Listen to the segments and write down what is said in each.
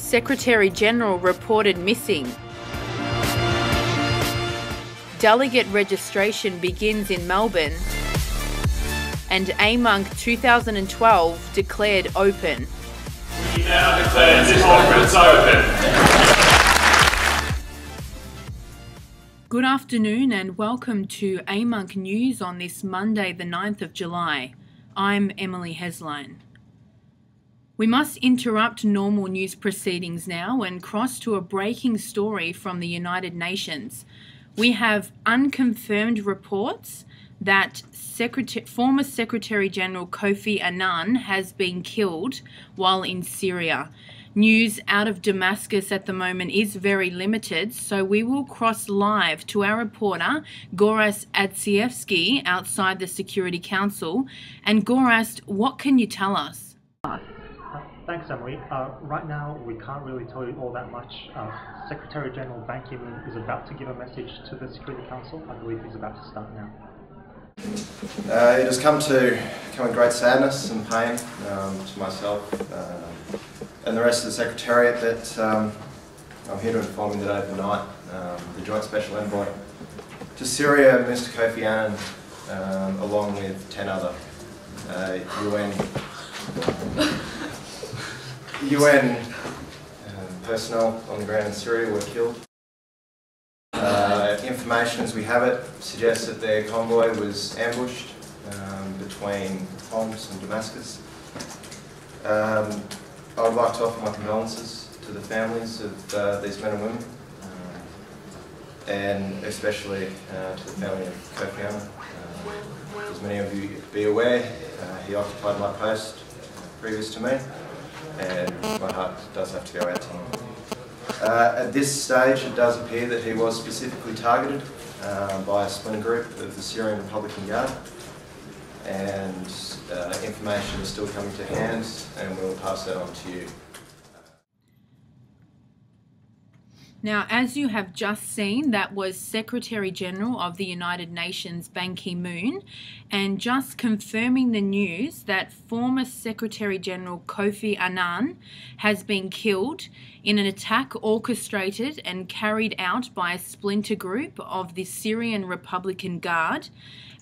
Secretary-General reported missing. Delegate registration begins in Melbourne. And AMUNC 2012 declared open. We now declare this conference open. Good afternoon and welcome to AMUNC News on this Monday the 9th of July. I'm Emily Hesline. We must interrupt normal news proceedings now and cross to a breaking story from the United Nations. We have unconfirmed reports that former Secretary-General Kofi Annan has been killed while in Syria. News out of Damascus at the moment is very limited, so we will cross live to our reporter, Gorazd Adzievski, outside the Security Council. And Gorazd, what can you tell us? Thanks, Emily. Right now, we can't really tell you all that much. Secretary-General Ban Ki-moon is about to give a message to the Security Council. I believe he's about to start now. It has come in great sadness and pain to myself and the rest of the Secretariat that I'm here to inform you that overnight the Joint Special Envoy to Syria, Mr. Kofi Annan, along with 10 other UN personnel on the ground in Syria were killed. Information as we have it suggests that their convoy was ambushed between Homs and Damascus. I would like to offer my condolences to the families of these men and women, and especially to the family of Kofi Annan. As many of you be aware, he occupied my post previous to me, and my heart does have to go out to him. At this stage, it does appear that he was specifically targeted by a splinter group of the Syrian Republican Guard, and information is still coming to hand, and we'll pass that on to you. Now, as you have just seen, that was Secretary-General of the United Nations Ban Ki-moon, and just confirming the news that former Secretary-General Kofi Annan has been killed in an attack orchestrated and carried out by a splinter group of the Syrian Republican Guard.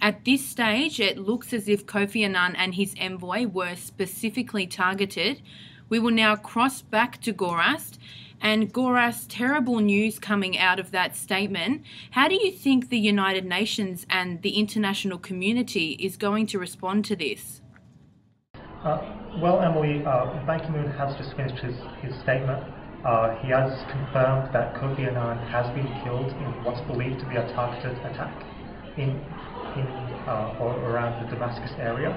At this stage, it looks as if Kofi Annan and his envoy were specifically targeted. We will now cross back to Gorazd. And Gorazd, terrible news coming out of that statement. How do you think the United Nations and the international community is going to respond to this? Well, Emily, Ban Ki-moon has just finished his statement. He has confirmed that Kofi Annan has been killed in what's believed to be a targeted attack in or around the Damascus area.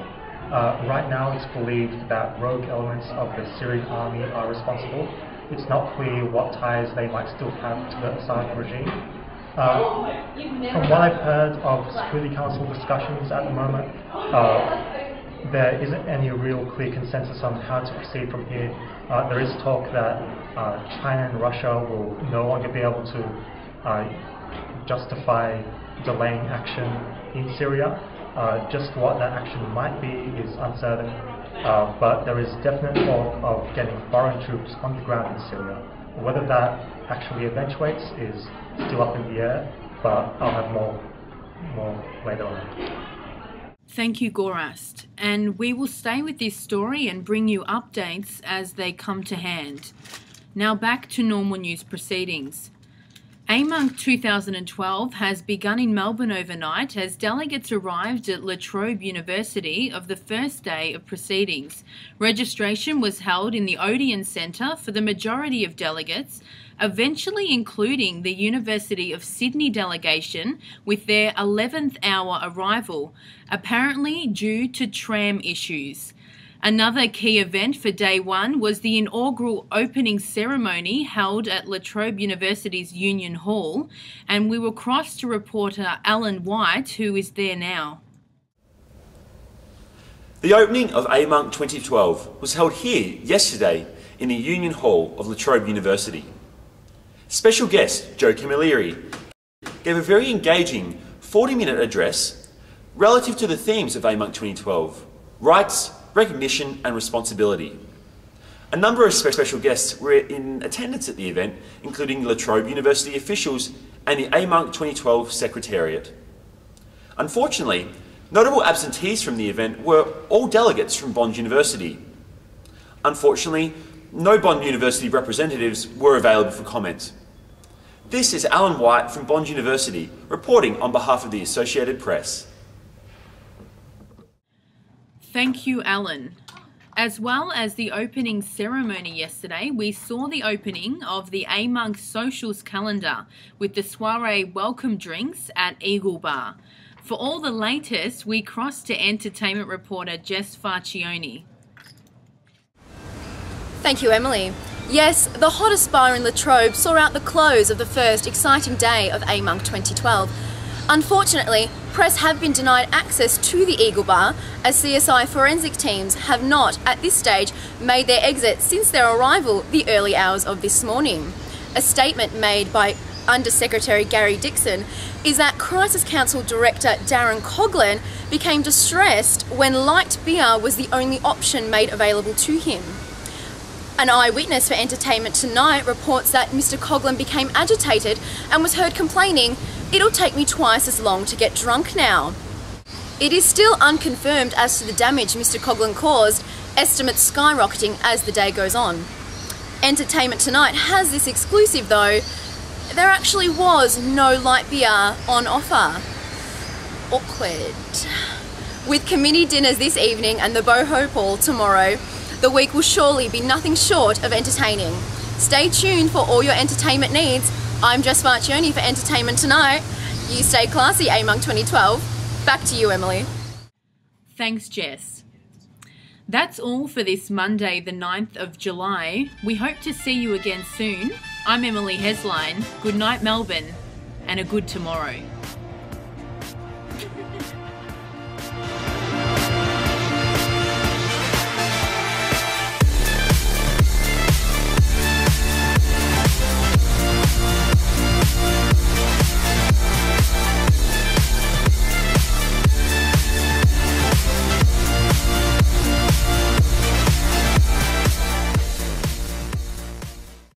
Right now, it's believed that rogue elements of the Syrian army are responsible. It's not clear what ties they might still have to the Assad regime. From what I've heard of Security Council discussions at the moment, there isn't any real clear consensus on how to proceed from here. There is talk that China and Russia will no longer be able to justify delaying action in Syria. Just what that action might be is uncertain. But there is definite talk of getting foreign troops on the ground in Syria. Whether that actually eventuates is still up in the air, but I'll have more later on. Thank you, Gorazd. And we will stay with this story and bring you updates as they come to hand. Now back to normal news proceedings. AMUNC 2012 has begun in Melbourne overnight as delegates arrived at La Trobe University of the first day of proceedings. Registration was held in the Odeon Centre for the majority of delegates, eventually including the University of Sydney delegation with their 11th hour arrival, apparently due to tram issues. Another key event for day one was the inaugural opening ceremony held at La Trobe University's Union Hall, and we will cross to reporter Alan White, who is there now. The opening of AMUNC 2012 was held here yesterday in the Union Hall of La Trobe University. Special guest Joe Camilleri gave a very engaging 40-minute address relative to the themes of AMUNC 2012, rights, recognition and responsibility. A number of special guests were in attendance at the event, including La Trobe University officials and the AMUNC 2012 Secretariat. Unfortunately, notable absentees from the event were all delegates from Bond University. Unfortunately, no Bond University representatives were available for comment. This is Alan White from Bond University, reporting on behalf of the Associated Press. Thank you, Alan. As well as the opening ceremony yesterday, we saw the opening of the AMUNC Socials calendar with the soiree welcome drinks at Eagle Bar. For all the latest, we cross to entertainment reporter Jess Farcioni. Thank you, Emily. Yes, the hottest bar in La Trobe saw out the close of the first exciting day of AMUNC 2012. Unfortunately, press have been denied access to the Eagle Bar as CSI forensic teams have not, at this stage, made their exit since their arrival the early hours of this morning. A statement made by Under-Secretary Gary Dixon is that Crisis Council Director Darren Coughlin became distressed when light beer was the only option made available to him. An eyewitness for Entertainment Tonight reports that Mr. Coughlin became agitated and was heard complaining, "It'll take me twice as long to get drunk now." It is still unconfirmed as to the damage Mr. Coughlin caused, estimates skyrocketing as the day goes on. Entertainment Tonight has this exclusive though. There actually was no light beer on offer. Awkward. With committee dinners this evening and the Boho Ball tomorrow, the week will surely be nothing short of entertaining. Stay tuned for all your entertainment needs. I'm Jess Farcioni for Entertainment Tonight. You stay classy, AMUNC 2012. Back to you, Emily. Thanks, Jess. That's all for this Monday, the 9th of July. We hope to see you again soon. I'm Emily Hesline. Good night, Melbourne, and a good tomorrow.